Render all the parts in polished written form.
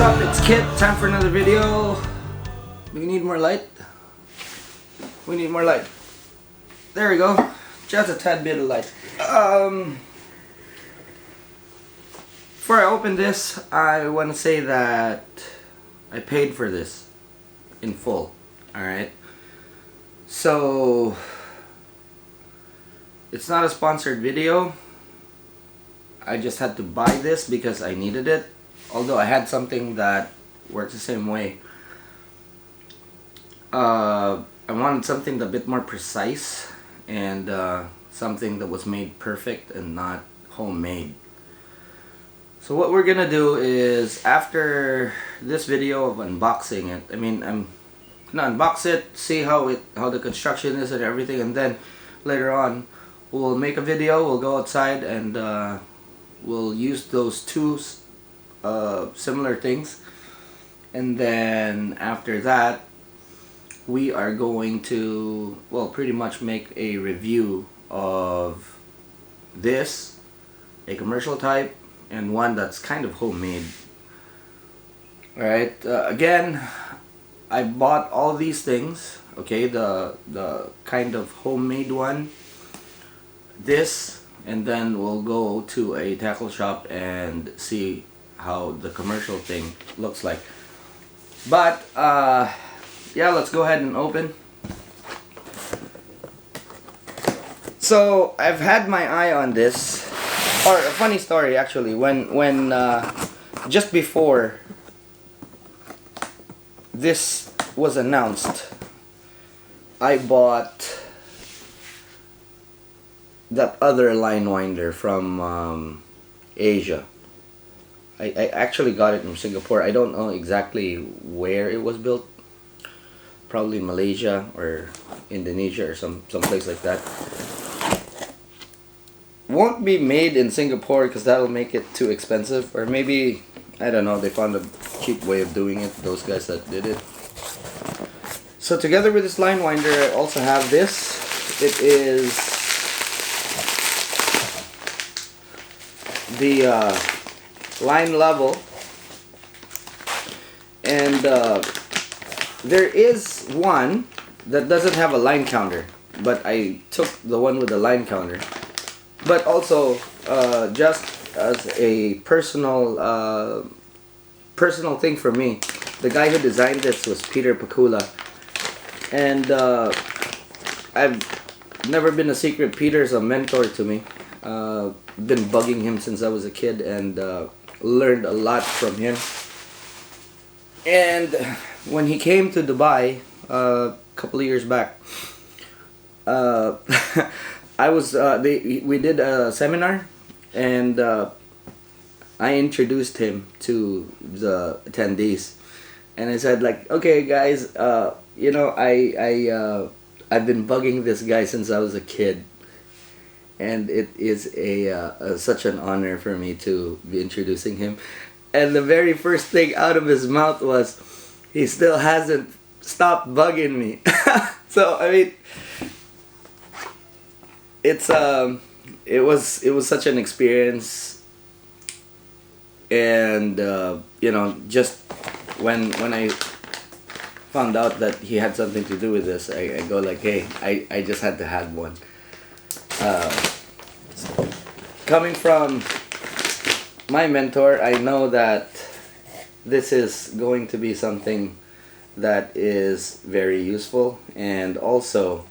up? It's Kit. Time for another video. Do we need more light? We need more light. There we go. Just a tad bit of light. Before I open this, I want to say that I paid for this in full. Alright? So, it's not a sponsored video. I just had to buy this because I needed it. Although I had something that works the same way. I wanted something a bit more precise and something that was made perfect and not homemade. So what we're gonna do is, after this video of unboxing it, I'm gonna unbox it, see how the construction is and everything, and then later on we'll make a video. We'll go outside and we'll use those two similar things, and then after that we are going to, well, pretty much make a review of this, a commercial type and one that's kind of homemade. Alright, again, I bought all these things, okay, the kind of homemade one, this, and then we'll go to a tackle shop and see how the commercial thing looks like. But yeah, let's go ahead and open. So I've had my eye on this. Or a funny story actually, when just before this was announced, I bought that other line winder from Asia. I actually got it from Singapore. I don't know exactly where it was built. Probably Malaysia or Indonesia or some place like that. Won't be made in Singapore because that'll make it too expensive. Or maybe, I don't know, they found a cheap way of doing it, those guys that did it. So together with this line winder, I also have this. It is the line level, and there is one that doesn't have a line counter, but I took the one with the line counter. But also, just as a personal thing for me, the guy who designed this was Peter Pakula, and I've never been a secret. Peter's a mentor to me. Been bugging him since I was a kid, and learned a lot from him. And when he came to Dubai a couple of years back, we did a seminar, and I introduced him to the attendees, and I said, like, okay guys, you know, I've been bugging this guy since I was a kid, and it is such an honor for me to be introducing him. And the very first thing out of his mouth was, he still hasn't stopped bugging me. So I mean, it was such an experience, and you know, just when I found out that he had something to do with this, I go like, hey, I just had to have one. Coming from my mentor, I know that this is going to be something that is very useful. And also,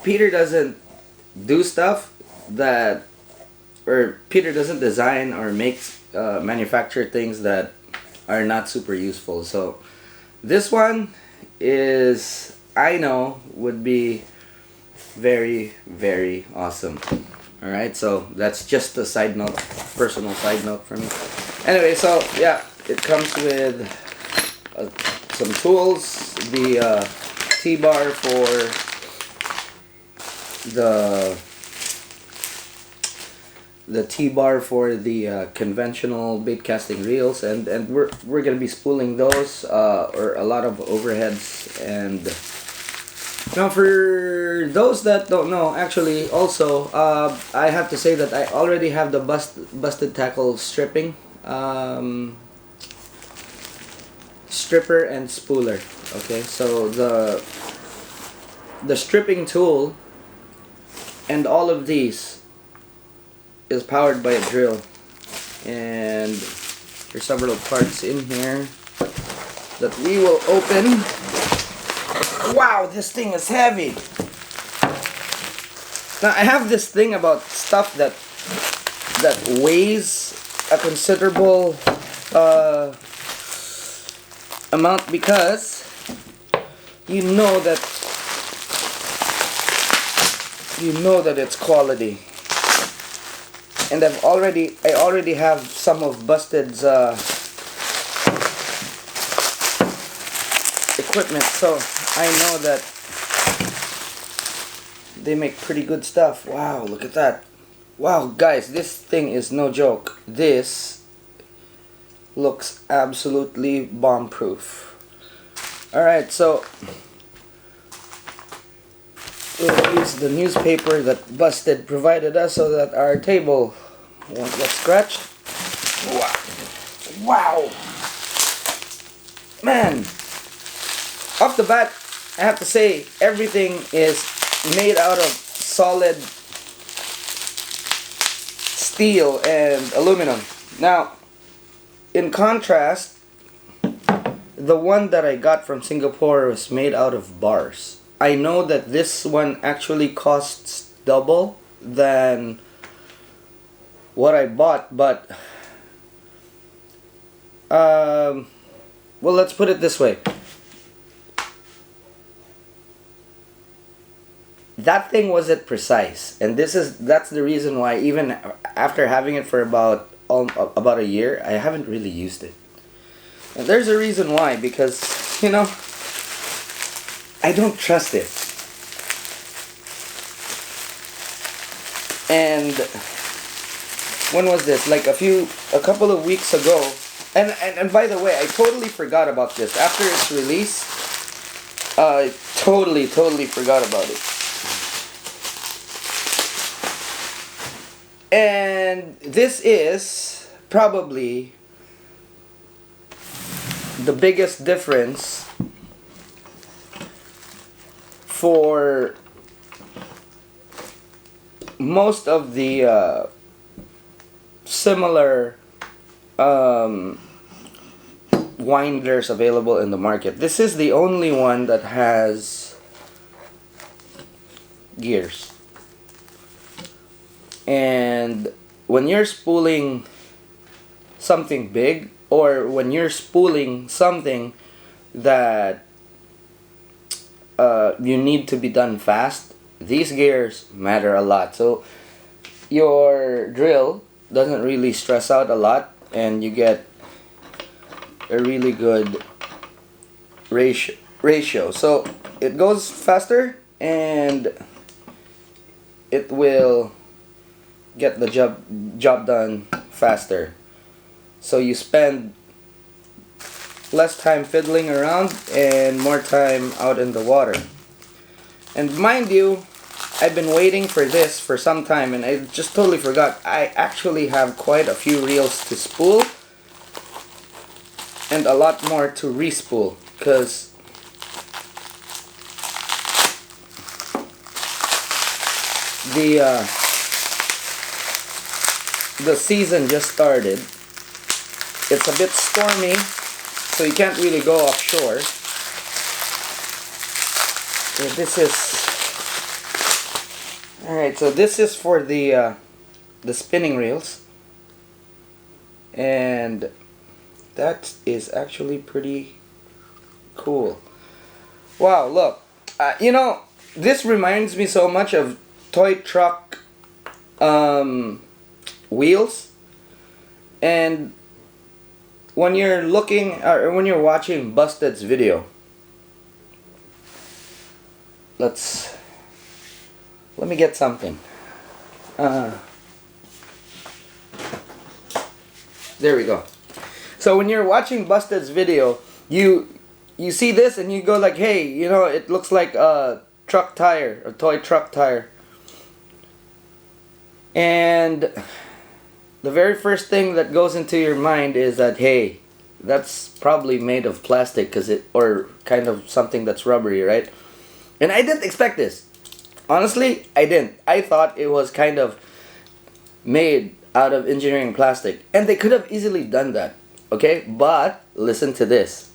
Peter doesn't do stuff that, or Peter doesn't design or manufacture things that are not super useful. So this one is, I know, would be very, very awesome. Alright, so that's just a side note, personal side note for me. Anyway, so yeah, it comes with some tools, the T-bar for the T-bar for the conventional bait casting reels, and we're gonna be spooling those, or a lot of overheads, and Now, for those that don't know, actually, also, I have to say that I already have the busted tackle stripping, stripper and spooler. Okay, so the stripping tool and all of these is powered by a drill, and there's several parts in here that we will open. Wow, this thing is heavy. Now I have this thing about stuff that weighs a considerable amount, because you know that it's quality. And I already have some of Busted's equipment, so I know that they make pretty good stuff. Wow, look at that. Wow, guys, this thing is no joke. This looks absolutely bomb-proof. Alright, so we'll use the newspaper that Busted provided us so that our table won't get scratched. Wow. Wow. Man. Off the bat, I have to say everything is made out of solid steel and aluminum. Now, in contrast, the one that I got from Singapore was made out of bars. I know that this one actually costs double than what I bought, but well, let's put it this way. That thing wasn't precise, and that's the reason why even after having it for about a year, I haven't really used it. And there's a reason why, because I don't trust it. And when was this? Like a couple of weeks ago. And by the way, I totally forgot about this. After its release, I totally forgot about it. And this is probably the biggest difference for most of the similar winders available in the market. This is the only one that has gears. And when you're spooling something big, or when you're spooling something that you need to be done fast, these gears matter a lot. So your drill doesn't really stress out a lot, and you get a really good ratio. So it goes faster, and it will get the job done faster. So you spend less time fiddling around and more time out in the water. And mind you, I've been waiting for this for some time, and I just totally forgot. I actually have quite a few reels to spool and a lot more to re-spool, because the season just started. It's a bit stormy, so you can't really go offshore. So this is alright. So this is for the spinning reels, and that is actually pretty cool. Wow! Look, this reminds me so much of toy truck wheels. And when you're looking, or when you're watching Busted's video, let me get something. There we go. So when you're watching Busted's video, you see this and you go like, hey, it looks like a truck tire, a toy truck tire. And the very first thing that goes into your mind is that, hey, that's probably made of plastic, or kind of something that's rubbery, right? And I didn't expect this. Honestly, I didn't. I thought it was kind of made out of engineering plastic. And they could have easily done that. Okay? But listen to this.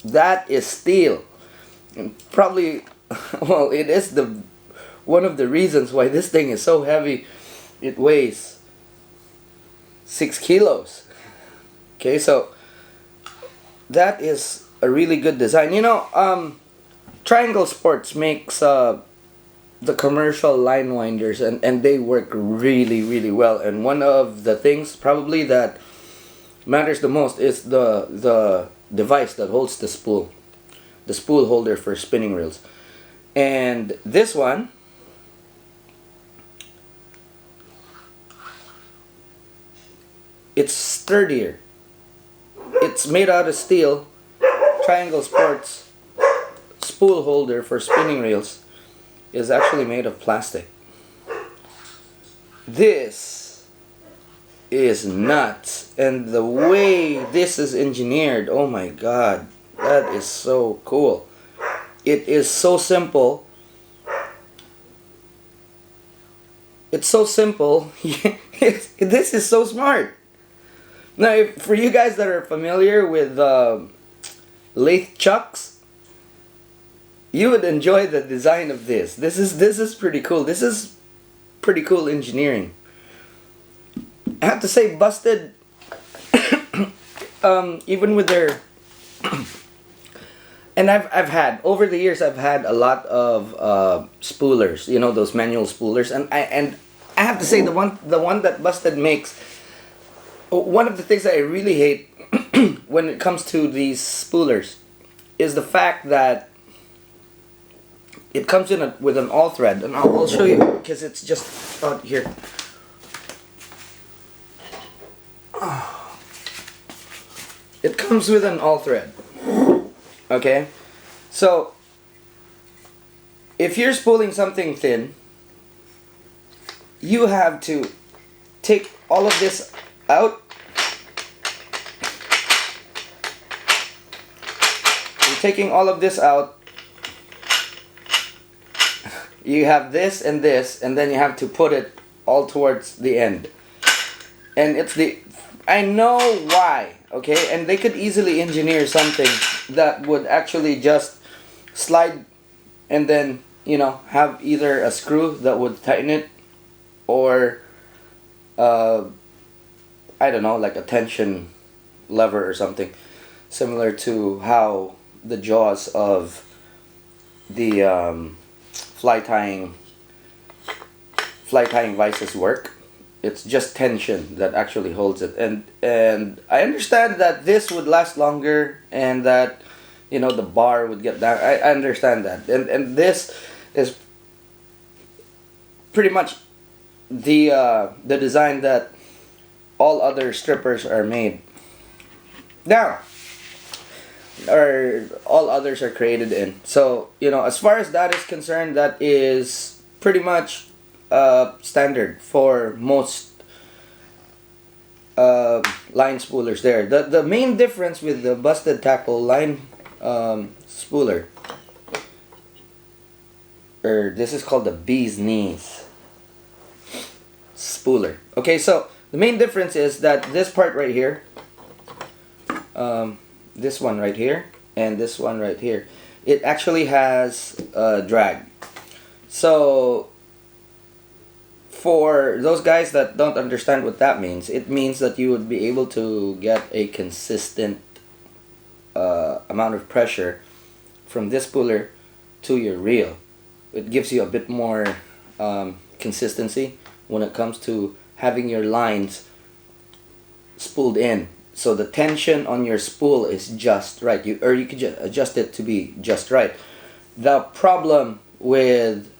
That is steel. And probably, well, it is one of the reasons why this thing is so heavy. It weighs 6 kilos. Okay, so that is a really good design. You know, Triangle Sports makes the commercial line winders, and they work really, really well. And one of the things probably that matters the most is the device that holds the spool holder for spinning reels. And this one, it's sturdier. It's made out of steel. Triangle Sports spool holder for spinning reels is actually made of plastic. This is nuts. And the way this is engineered, oh my god, that is so cool. It is so simple. It's so simple. This is so smart. Now, for you guys that are familiar with lathe chucks, you would enjoy the design of this. This is pretty cool. This is pretty cool engineering. I have to say, Busted, even with their, and I've had over the years, I've had a lot of spoolers. You know, those manual spoolers, and I have to say, the one that Busted makes. One of the things that I really hate when it comes to these spoolers is the fact that it comes in with an all thread, and I'll show you because it's just out here. It comes with an all thread. Okay, so if you're spooling something thin, you have to take all of this out. You're taking all of this out. You have this, and then you have to put it all towards the end. And I know why, okay? And they could easily engineer something that would actually just slide and then, you know, have either a screw that would tighten it, or I don't know, like a tension lever or something, similar to how the jaws of the fly tying vices work. It's just tension that actually holds it, and I understand that this would last longer, and that, you know, the bar would get down. I understand that, and this is pretty much the design that all other strippers are made now, or all others are created in. So, you know, as far as that is concerned, that is pretty much standard for most line spoolers there. The main difference with the Busted Tackle line spooler, or this is called the bee's knees spooler. Okay, so the main difference is that this part right here, this one right here, and this one right here, it actually has drag. So for those guys that don't understand what that means, it means that you would be able to get a consistent amount of pressure from this spooler to your reel. It gives you a bit more consistency when it comes to having your lines spooled in. So the tension on your spool is just right. You could just adjust it to be just right. The problem with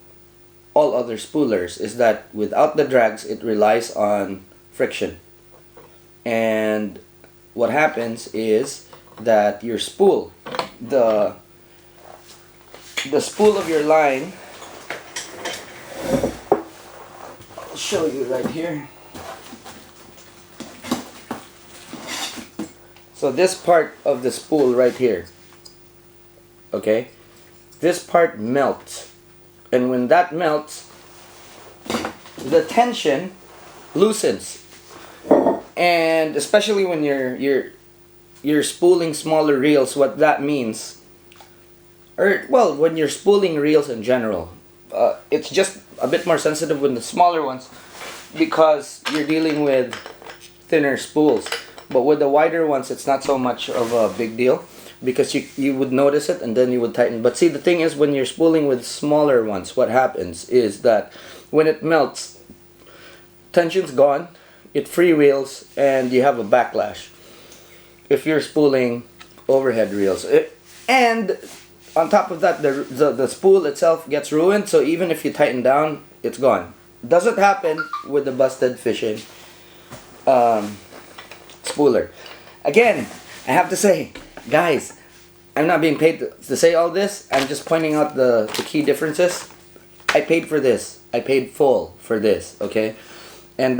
all other spoolers is that without the drags, it relies on friction. And what happens is that your spool the spool of your line. I'll show you right here. So this part of the spool right here, okay, this part melts, and when that melts, the tension loosens, and especially when you're spooling smaller reels, what that means, or well, when you're spooling reels in general, it's just a bit more sensitive with the smaller ones because you're dealing with thinner spools. But with the wider ones, it's not so much of a big deal because you would notice it and then you would tighten. But see, the thing is, when you're spooling with smaller ones, what happens is that when it melts, tension's gone, it freewheels, and you have a backlash if you're spooling overhead reels. And on top of that, the spool itself gets ruined, so even if you tighten down, it's gone. Doesn't happen with the busted fishing spooler. Again, I have to say, guys, I'm not being paid to say all this. I'm just pointing out the key differences. I paid for this. I paid full for this, okay? And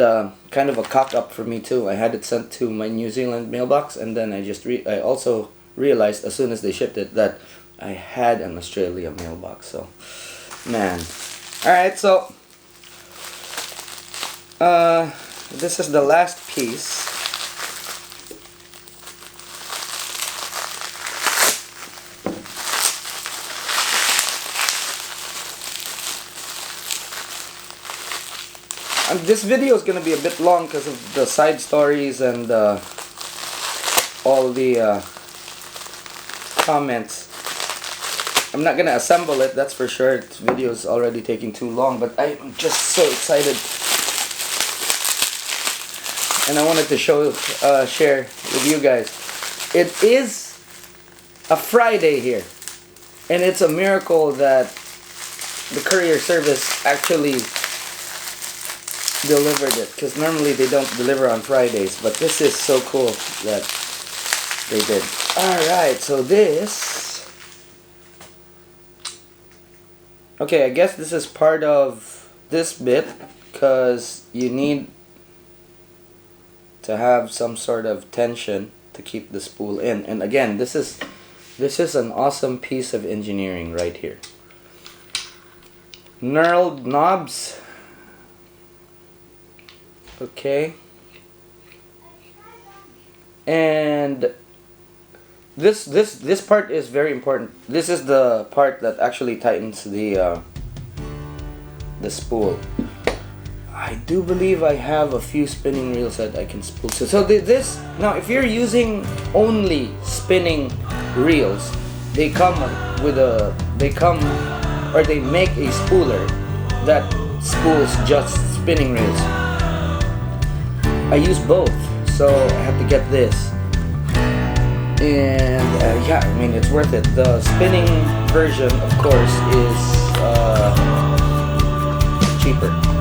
kind of a cock up for me too. I had it sent to my New Zealand mailbox, and then I also realized as soon as they shipped it that I had an Australia mailbox. So, man. Alright, so this is the last piece. This video is going to be a bit long because of the side stories and all the comments. I'm not going to assemble it, that's for sure. This video is already taking too long, but I'm just so excited. And I wanted to share with you guys. It is a Friday here, and it's a miracle that the courier service actually delivered it, because normally they don't deliver on Fridays, but this is so cool that they did. Alright, so this, okay, I guess this is part of this bit because you need to have some sort of tension to keep the spool in. And again, this is an awesome piece of engineering right here. Knurled knobs. Okay, and this part is very important. This is the part that actually tightens the spool. I do believe I have a few spinning reels that I can spool. So this now, if you're using only spinning reels, they make a spooler that spools just spinning reels. I use both, so I have to get this, and yeah, I mean, it's worth it. The spinning version, of course, is cheaper.